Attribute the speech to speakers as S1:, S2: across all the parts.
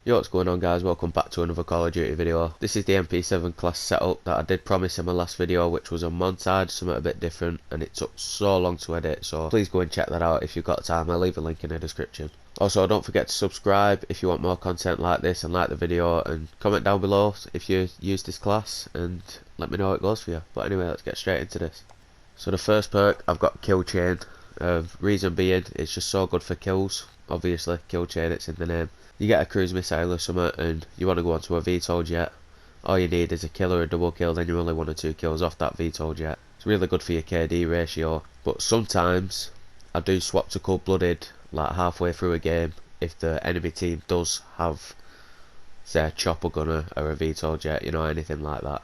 S1: Yo, what's going on guys, welcome back to another Call of Duty video. This is the MP7 class setup that I did promise in my last video, which was a montage, something a bit different, and it took so long to edit, so please go and check that out if you've got time. I'll leave a link in the description. Also, don't forget to subscribe if you want more content like this, and like the video, and comment down below if you use this class, and let me know how it goes for you. But anyway, let's get straight into this. So the first perk, I've got Kill Chain. Reason being, it's just so good for kills. Obviously, Kill Chain, it's in the name. You get a cruise missile or something and you want to go onto a VTOL jet, all you need is a kill or a double kill, then you're only 1 or 2 kills off that VTOL jet. It's really good for your KD ratio, but sometimes I do swap to cold-blooded like halfway through a game if the enemy team does have, say, a chopper gunner or a VTOL jet, you know, anything like that.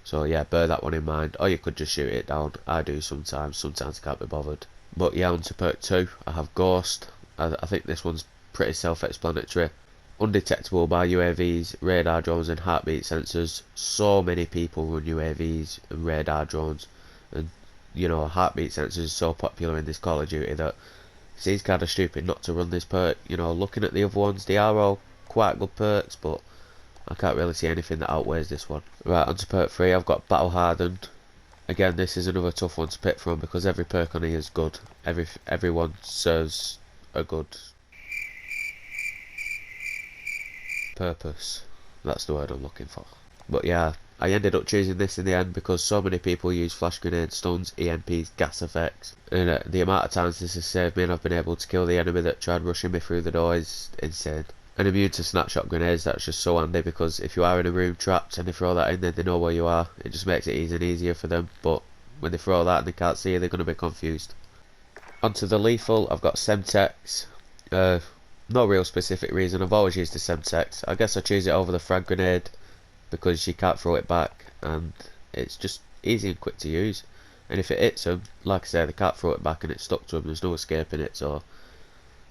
S1: So yeah, bear that one in mind, or you could just shoot it down. I do sometimes I can't be bothered. But yeah, on to perk 2, I have Ghost. I think this one's pretty self-explanatory. Undetectable by UAVs, radar drones and heartbeat sensors. So many people run UAVs and radar drones, and you know, heartbeat sensors is so popular in this Call of Duty that it seems kind of stupid not to run this perk. You know, looking at the other ones, they are all quite good perks, but I can't really see anything that outweighs this one. Right, on to perk 3, I've got Battle Hardened. Again, this is another tough one to pick from because every perk on here is good. Everyone serves a good purpose. That's the word I'm looking for. But yeah, I ended up choosing this in the end because so many people use flash grenades, stuns, EMPs, gas effects, and the amount of times this has saved me and I've been able to kill the enemy that tried rushing me through the door is insane. And immune to snapshot grenades, that's just so handy because if you are in a room trapped and they throw that in there, they know where you are. It just makes it easier and easier for them, but when they throw that and they can't see you, they're going to be confused. Onto the lethal, I've got Semtex. No real specific reason, I've always used the Semtex. I guess I choose it over the frag grenade because you can't throw it back and it's just easy and quick to use. And if it hits them, like I say, they can't throw it back and it's stuck to them, there's no escaping it. So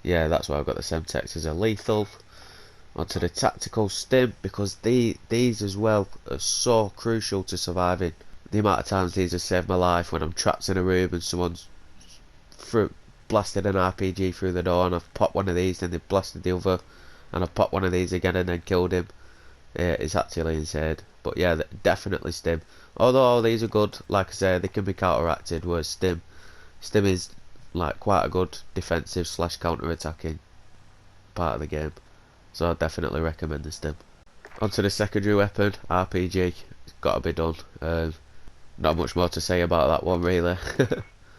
S1: yeah, that's why I've got the Semtex as a lethal. Onto the tactical stim, because these as well are so crucial to surviving. The amount of times these have saved my life when I'm trapped in a room and someone's blasted an RPG through the door and I've popped one of these and they've blasted the other and I've popped one of these again and then killed him. It's actually insane. But yeah, definitely stim. Although all these are good, like I say, they can be counteracted, whereas stim is like quite a good defensive / counter-attacking part of the game. So I definitely recommend the stim. Onto the secondary weapon, RPG. It's got to be done. Not much more to say about that one really.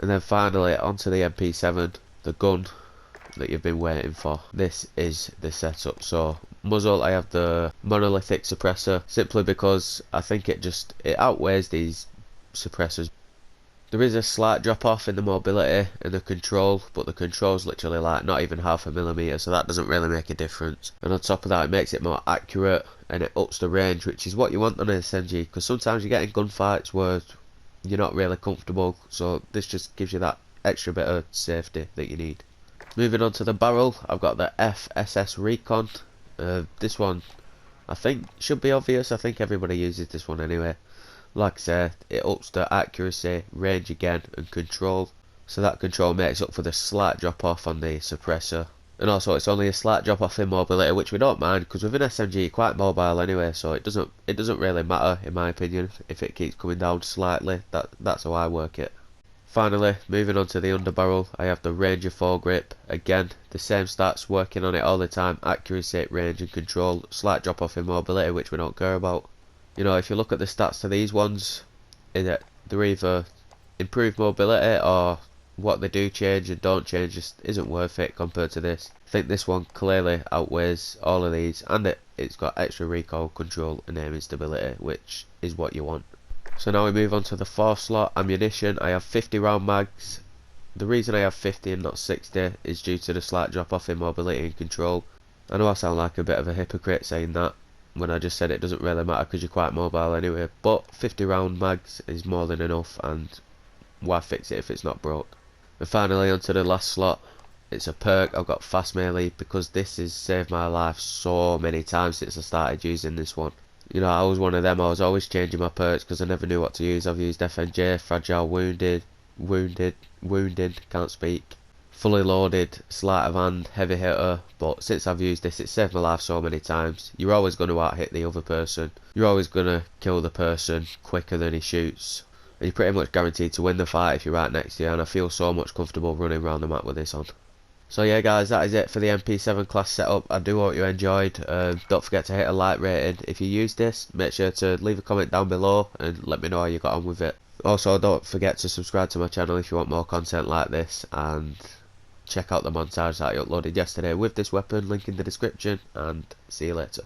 S1: And then finally onto the MP7, the gun that you've been waiting for. This is the setup. So muzzle, I have the monolithic suppressor simply because I think it outweighs these suppressors. There is a slight drop off in the mobility and the control, but the control's literally like not even half a millimetre, so that doesn't really make a difference. And on top of that, it makes it more accurate and it ups the range, which is what you want on an SMG, because sometimes you get in gunfights where you're not really comfortable, so this just gives you that extra bit of safety that you need. Moving on to the barrel, I've got the FSS Recon. This one I think should be obvious, I think everybody uses this one anyway. Like I said, it ups the accuracy, range again, and control. So that control makes up for the slight drop off on the suppressor. And also it's only a slight drop off in mobility, which we don't mind because with an SMG you're quite mobile anyway, so it doesn't really matter in my opinion if it keeps coming down slightly. That's how I work it. Finally, moving on to the underbarrel, I have the Ranger foregrip. Again, the same stats, working on it all the time, accuracy, range and control, slight drop off in mobility, which we don't care about. You know, if you look at the stats to these ones, they're either improved mobility or what they do change and don't change just isn't worth it compared to this. I think this one clearly outweighs all of these, and it's got extra recoil, control and aiming stability, which is what you want. So now we move on to the 4th slot, ammunition. I have 50 round mags. The reason I have 50 and not 60 is due to the slight drop off in mobility and control. I know I sound like a bit of a hypocrite saying that when I just said it doesn't really matter because you're quite mobile anyway, but 50 round mags is more than enough, and why fix it if it's not broke. And finally onto the last slot, it's a perk. I've got fast melee because this has saved my life so many times since I started using this one. You know, I was one of them, I was always changing my perks because I never knew what to use. I've used FNJ, fragile, wounded, can't speak, fully loaded sleight of hand heavy hitter, but since I've used this, it's saved my life so many times. You're always going to out hit the other person, you're always going to kill the person quicker than he shoots, and you're pretty much guaranteed to win the fight if you're right next to you, and I feel so much comfortable running around the map with this on. So yeah guys, that is it for the MP7 class setup. I do hope you enjoyed. Don't forget to hit a like rating if you use this. Make sure to leave a comment down below and let me know how you got on with it. Also, don't forget to subscribe to my channel if you want more content like this, and check out the montage that I uploaded yesterday with this weapon, link in the description, and see you later.